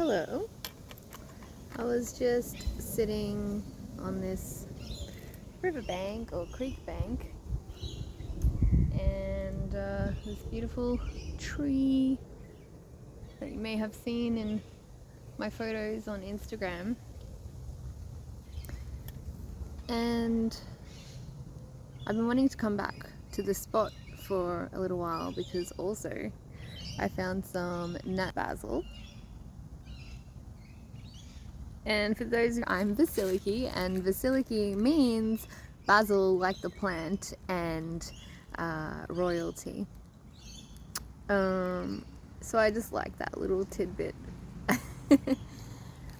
Hello. I was just sitting on this riverbank or creek bank, and this beautiful tree that you may have seen in my photos on Instagram. And I've been wanting to come back to this spot for a little while because also I found some nat basil. And for those who, I'm Vasiliky, and Vasiliky means basil like the plant and royalty. So I just like that little tidbit. But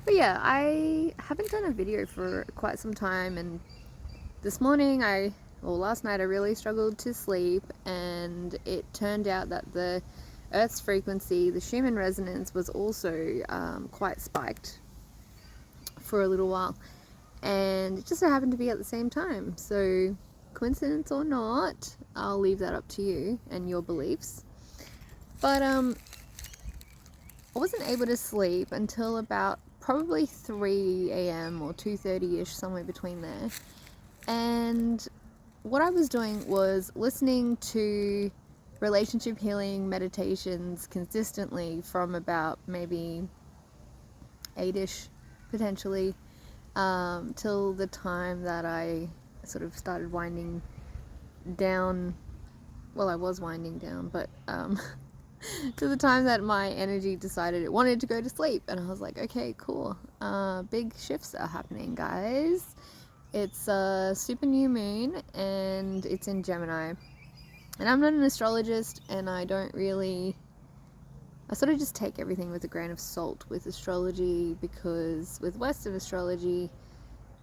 yeah, I haven't done a video for quite some time, and this morning last night I really struggled to sleep, and it turned out that the Earth's frequency, the Schumann resonance, was also quite spiked for a little while, and it just so happened to be at the same time. So coincidence or not, I'll leave that up to you and your beliefs. But I wasn't able to sleep until about probably 3 a.m. or 2:30ish, somewhere between there. And what I was doing was listening to relationship healing meditations consistently from about maybe 8ish potentially till the time that I sort of started winding down. Well, I was winding down, but to the time that my energy decided it wanted to go to sleep, and I was like, okay, cool. Big shifts are happening, guys. It's a super new moon, and it's in Gemini. And I'm not an astrologist, and I sort of just take everything with a grain of salt with astrology, because with Western astrology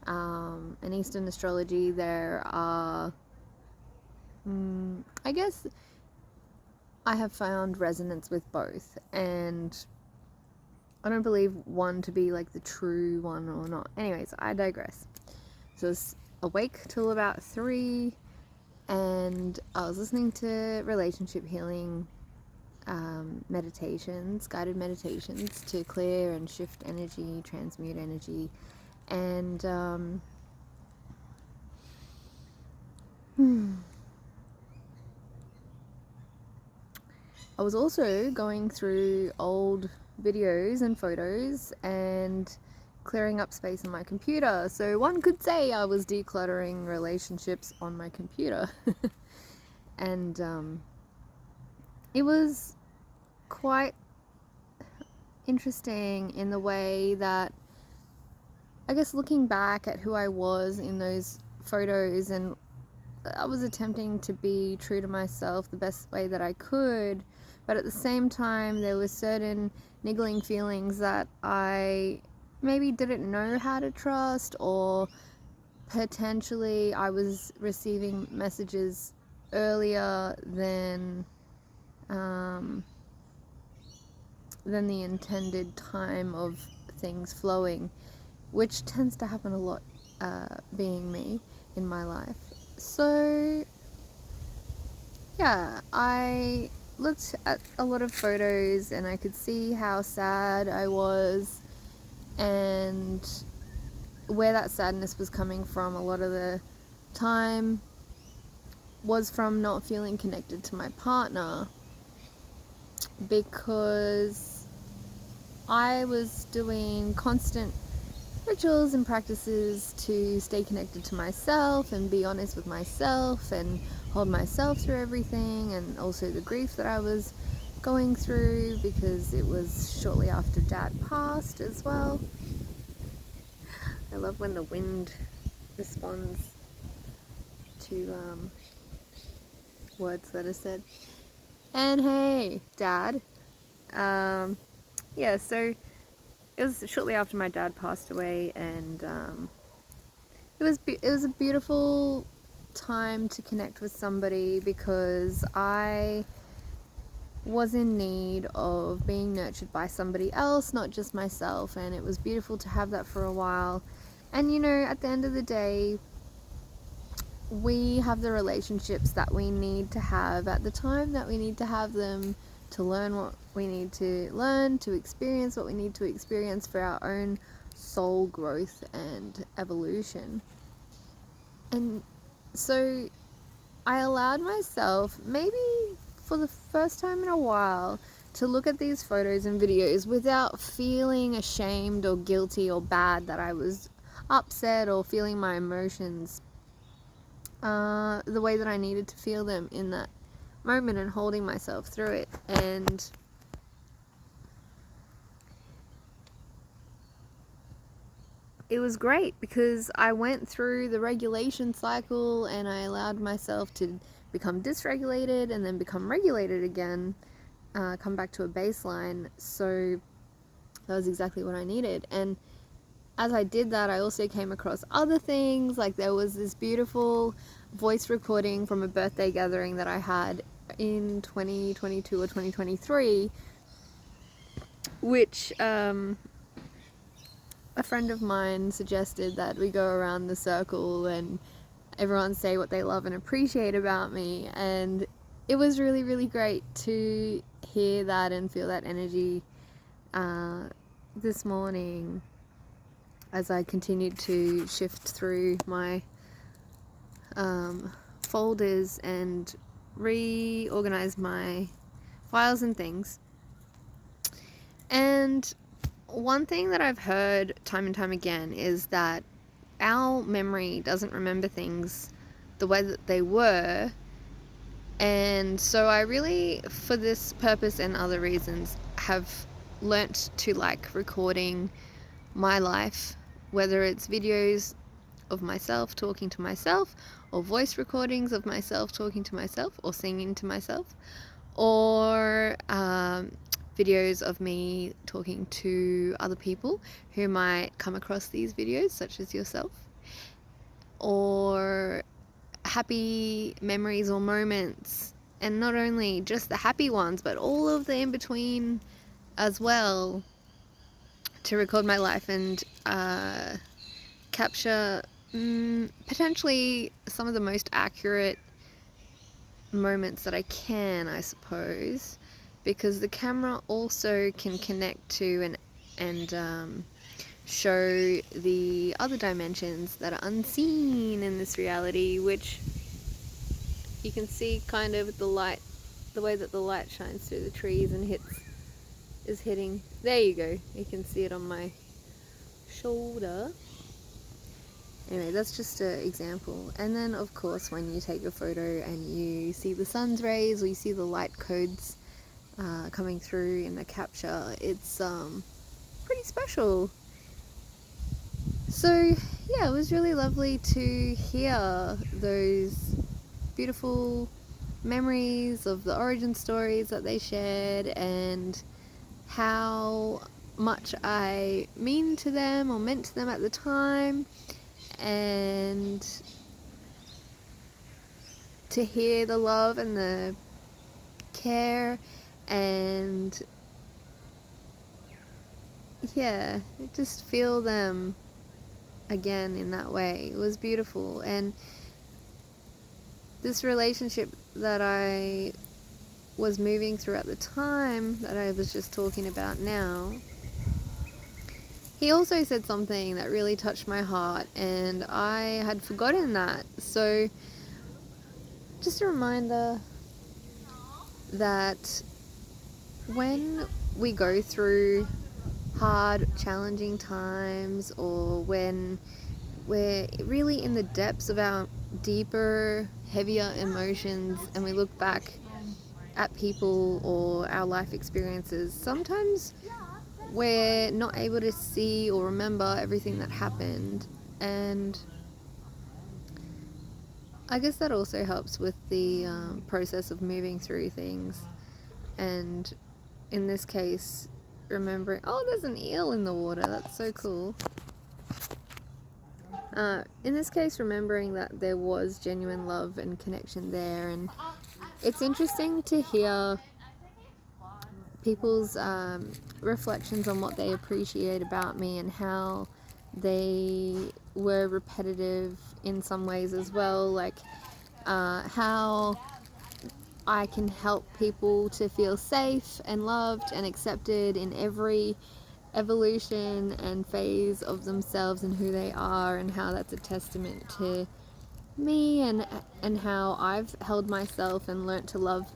and Eastern astrology, there are, I guess, I have found resonance with both, and I don't believe one to be like the true one or not. Anyways, I digress. So I was awake till about 3, and I was listening to relationship healing meditations, guided meditations to clear and shift energy, transmute energy, and I was also going through old videos and photos and clearing up space on my computer. So one could say I was decluttering relationships on my computer. And it was quite interesting in the way that, I guess, looking back at who I was in those photos, and I was attempting to be true to myself the best way that I could, but at the same time there were certain niggling feelings that I maybe didn't know how to trust, or potentially I was receiving messages earlier than the intended time of things flowing, which tends to happen a lot, being me in my life. So yeah, I looked at a lot of photos and I could see how sad I was, and where that sadness was coming from a lot of the time was from not feeling connected to my partner, because I was doing constant rituals and practices to stay connected to myself and be honest with myself and hold myself through everything, and also the grief that I was going through, because it was shortly after Dad passed as well. I love when the wind responds to words that are said. And hey, Dad. Yeah, so it was shortly after my dad passed away, and it was a beautiful time to connect with somebody, because I was in need of being nurtured by somebody else, not just myself, and it was beautiful to have that for a while. And you know, at the end of the day, we have the relationships that we need to have at the time that we need to have them, to learn what we need to learn, to experience what we need to experience for our own soul growth and evolution. And so I allowed myself, maybe for the first time in a while, to look at these photos and videos without feeling ashamed or guilty or bad that I was upset or feeling my emotions the way that I needed to feel them in that moment, and holding myself through it. And it was great because I went through the regulation cycle and I allowed myself to become dysregulated and then become regulated again, come back to a baseline. So that was exactly what I needed. And as I did that, I also came across other things. Like there was this beautiful voice recording from a birthday gathering that I had in 2022 or 2023, which a friend of mine suggested that we go around the circle and everyone say what they love and appreciate about me. And it was really, really great to hear that and feel that energy this morning as I continued to shift through my folders and reorganize my files and things. And one thing that I've heard time and time again is that our memory doesn't remember things the way that they were. And so I really, for this purpose and other reasons, have learnt to like recording my life, whether it's videos of myself talking to myself, or voice recordings of myself talking to myself, or singing to myself, or videos of me talking to other people who might come across these videos, such as yourself, or happy memories or moments, and not only just the happy ones, but all of the in-between as well, to record my life and capture potentially some of the most accurate moments that I can, I suppose, because the camera also can connect to and show the other dimensions that are unseen in this reality, which you can see kind of the light, the way that the light shines through the trees and is hitting. There you go, you can see it on my shoulder. Anyway, that's just an example. And then of course when you take a photo and you see the sun's rays or you see the light codes coming through in the capture, it's pretty special. So yeah, it was really lovely to hear those beautiful memories of the origin stories that they shared, and how much I mean to them or meant to them at the time, and to hear the love and the care, and yeah, just feel them again in that way. It was beautiful. And this relationship that I was moving through at the time, that I was just talking about now, he also said something that really touched my heart, and I had forgotten that. So just a reminder that when we go through hard, challenging times, or when we're really in the depths of our deeper, heavier emotions, and we look back at people or our life experiences, sometimes we're not able to see or remember everything that happened. And I guess that also helps with the process of moving through things. And in this case, remembering, oh, there's an eel in the water, that's so cool. In this case, remembering that there was genuine love and connection there. And it's interesting to hear people's reflections on what they appreciate about me, and how they were repetitive in some ways as well, like how I can help people to feel safe and loved and accepted in every evolution and phase of themselves and who they are, and how that's a testament to me, and how I've held myself and learnt to love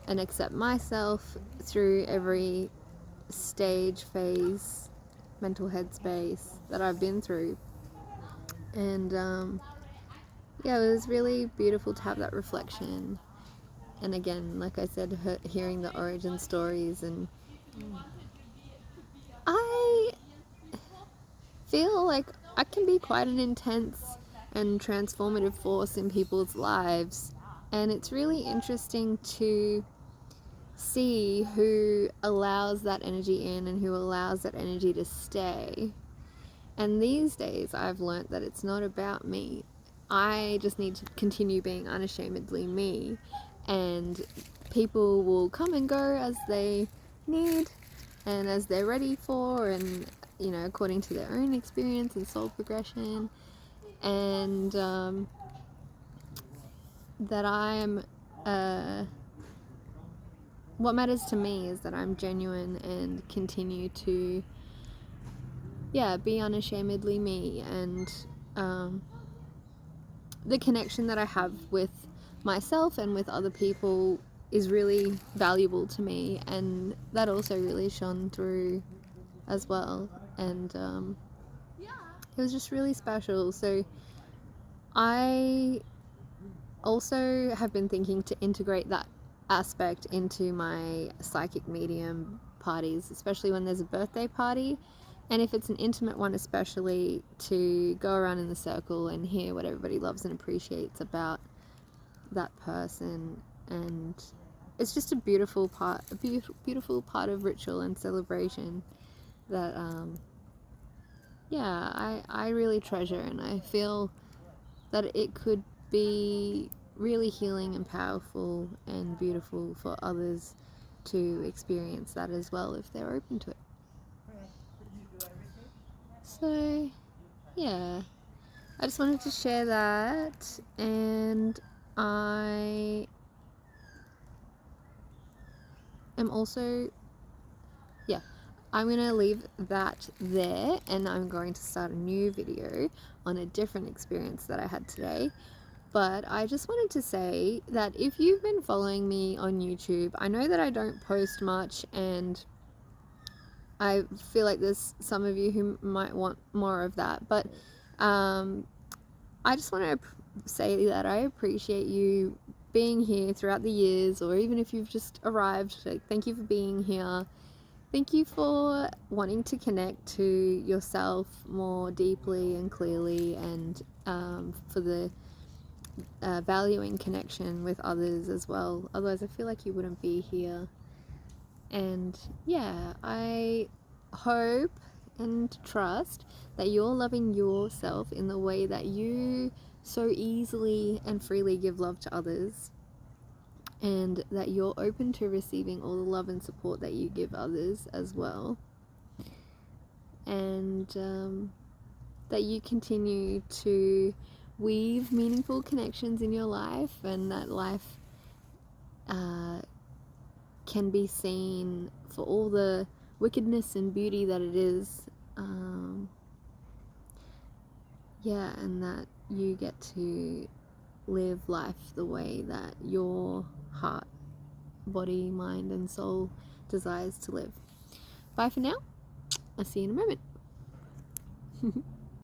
and accept myself through every stage, phase, mental headspace that I've been through. And yeah, it was really beautiful to have that reflection. And again, like I said, hearing the origin stories, and I feel like I can be quite an intense and transformative force in people's lives, and it's really interesting to see who allows that energy in and who allows that energy to stay. And these days I've learnt that it's not about me. I just need to continue being unashamedly me, and people will come and go as they need and as they're ready for, and you know, according to their own experience and soul progression. And that I'm what matters to me is that I'm genuine and continue to be unashamedly me. And the connection that I have with myself and with other people is really valuable to me, and that also really shone through as well. And it was just really special. So I also have been thinking to integrate that aspect into my psychic medium parties, especially when there's a birthday party, and if it's an intimate one, especially, to go around in the circle and hear what everybody loves and appreciates about that person. And it's just a beautiful part of ritual and celebration that I really treasure, and I feel that it could be really healing and powerful and beautiful for others to experience that as well if they're open to it. So yeah, I just wanted to share that, and I am also I'm going to leave that there, and I'm going to start a new video on a different experience that I had today. But I just wanted to say that if you've been following me on YouTube, I know that I don't post much, and I feel like there's some of you who might want more of that. But I just want to say that I appreciate you being here throughout the years, or even if you've just arrived, like, thank you for being here. Thank you for wanting to connect to yourself more deeply and clearly, and for the valuing connection with others as well. Otherwise, I feel like you wouldn't be here. And yeah, I hope and trust that you're loving yourself in the way that you so easily and freely give love to others, and that you're open to receiving all the love and support that you give others as well. And that you continue to weave meaningful connections in your life, and that life can be seen for all the wickedness and beauty that it is. And that you get to live life the way that your heart, body, mind, and soul desires to live. Bye for now. I'll see you in a moment.